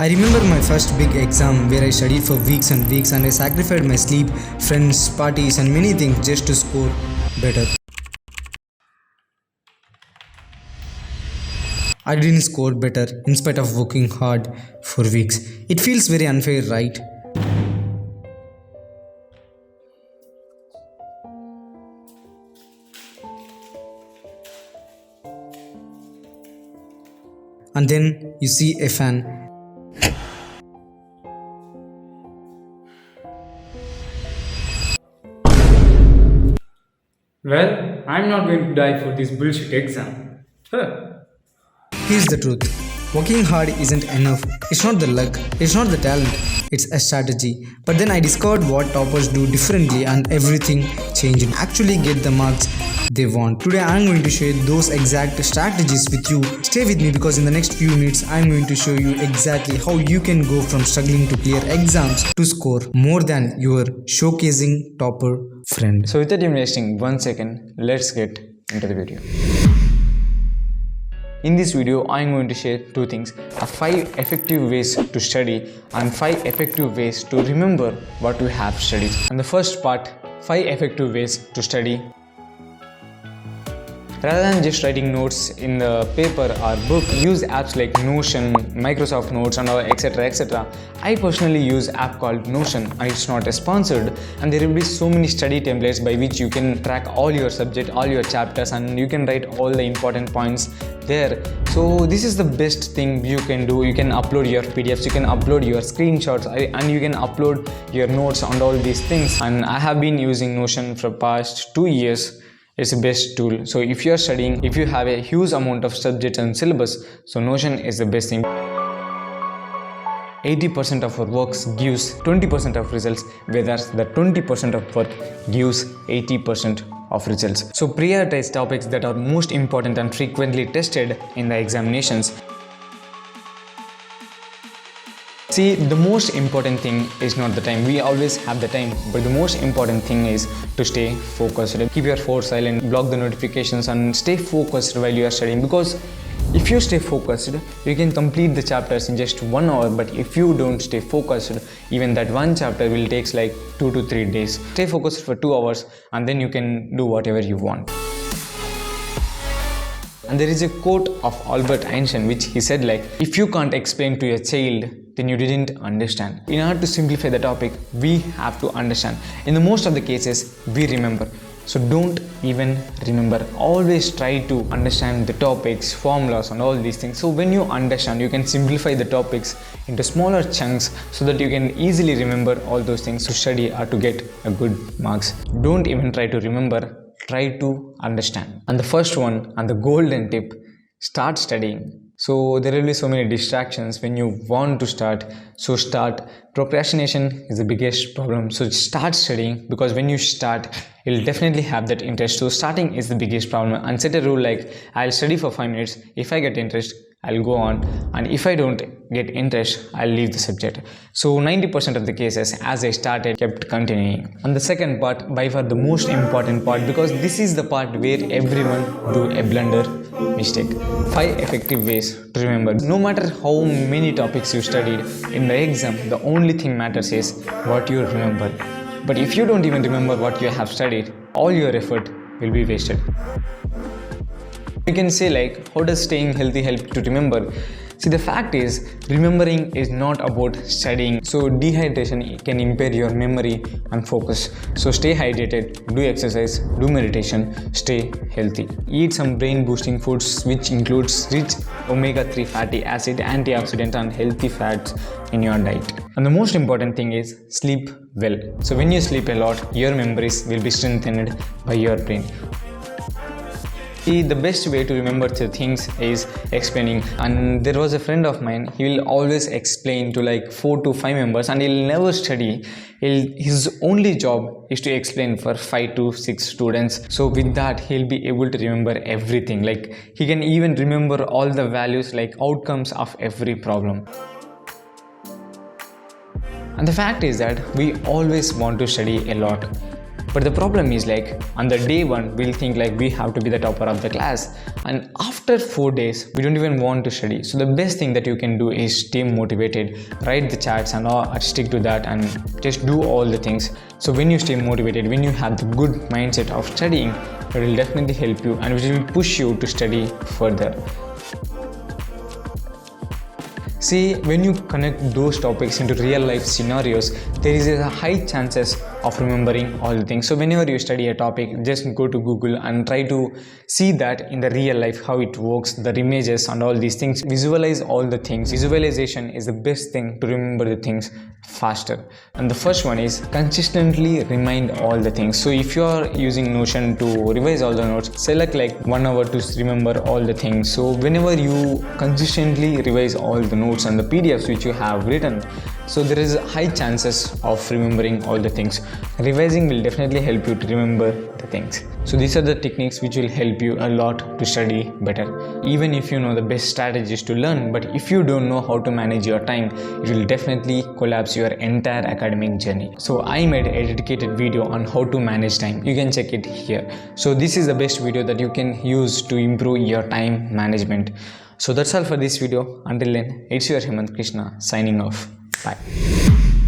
I remember my first big exam where I studied for weeks and weeks and I sacrificed my sleep, friends, parties and many things just to score better. I didn't score better in spite of working hard for weeks. It feels very unfair, right? And then you see a fan. Well, I'm not going to die for this bullshit exam. Here's the truth. Working hard isn't enough. It's not the luck, it's not the talent, it's a strategy. But then I discovered what toppers do differently and everything changed. Actually get the marks they want. Today I'm going to share those exact strategies with you. Stay with me because in the next few minutes I'm going to show you exactly how you can go from struggling to clear exams to score more than your showcasing topper friend. So without even wasting 1 second, let's get into the video. In this video, I am going to share two things: 5 effective ways to study and 5 effective ways to remember what you have studied. And the first part, 5 effective ways to study. Rather than just writing notes in the paper or book, use apps like Notion, Microsoft Notes and etc. I personally use an app called Notion and it's not sponsored, and there will be so many study templates by which you can track all your subject, all your chapters, and you can write all the important points there. So this is the best thing you can do. You can upload your PDFs, you can upload your screenshots and you can upload your notes and all these things. And I have been using Notion for past 2 years. It's the best tool. So if you are studying, if you have a huge amount of subjects and syllabus, so Notion is the best thing. 80% of our works gives 20% of results, whereas the 20% of work gives 80% of results. So prioritize topics that are most important and frequently tested in the examinations. See, the most important thing is not the time. We always have the time, but the most important thing is to stay focused. Keep your phone silent, block the notifications and stay focused while you are studying, because if you stay focused, you can complete the chapters in just 1 hour, but if you don't stay focused, even that one chapter will take like 2 to 3 days. Stay focused for 2 hours and then you can do whatever you want. And there is a quote of Albert Einstein which he said like, if you can't explain to a child, then you didn't understand. In order to simplify the topic, we have to understand. In the most of the cases, we remember. So don't even remember. Always try to understand the topics, formulas and all these things. So when you understand, you can simplify the topics into smaller chunks so that you can easily remember all those things to study or to get a good marks. Don't even try to remember. Try to understand. And the first one and the golden tip, start studying. So there will be so many distractions when you want to start. So start. Procrastination is the biggest problem. So start studying, because when you start, you'll definitely have that interest. So starting is the biggest problem. And set a rule like, I'll study for 5 minutes. If I get interest, I'll go on, and if I don't get interest, I'll leave the subject. So 90% of the cases, as I started, kept continuing. And the second part, by far the most important part, because this is the part where everyone do a blunder mistake. 5 effective ways to remember. No matter how many topics you studied in the exam, the only thing matters is what you remember. But if you don't even remember what you have studied, all your effort will be wasted. You can say like, how does staying healthy help to remember? See, the fact is, remembering is not about studying. So dehydration can impair your memory and focus. So stay hydrated, do exercise, do meditation, stay healthy. Eat some brain boosting foods which includes rich omega-3 fatty acid, antioxidant and healthy fats in your diet. And the most important thing is sleep well. So when you sleep a lot, your memories will be strengthened by your brain. See, the best way to remember the things is explaining. And there was a friend of mine, he will always explain to like 4 to 5 members and he'll never study. His only job is to explain for 5 to 6 students. So with that, he'll be able to remember everything. Like he can even remember all the values, like outcomes of every problem. And the fact is that we always want to study a lot. But the problem is like, on the day one, we'll think like we have to be the topper of the class. And after after 4 days we don't even want to study. So the best thing that you can do is stay motivated, write the charts and all, stick to that and just do all the things. So when you stay motivated, when you have the good mindset of studying, it will definitely help you and it will push you to study further. See, when you connect those topics into real life scenarios, there is a high chances of remembering all the things. So whenever you study a topic, just go to Google and try to see that in the real life, how it works, the images and all these things. Visualize all the things. Visualization is the best thing to remember the things faster. And the first one is consistently remind all the things. So if you are using Notion to revise all the notes, select like 1 hour to remember all the things. So whenever you consistently revise all the notes and the PDFs which you have written, so there is high chances of remembering all the things. Revising will definitely help you to remember the things. So these are the techniques which will help you a lot to study better. Even if you know the best strategies to learn, but if you don't know how to manage your time, it will definitely collapse your entire academic journey. So I made a dedicated video on how to manage time. You can check it here. So this is the best video that you can use to improve your time management. So that's all for this video. Until then, it's your Hemanth Krishna signing off. Bye.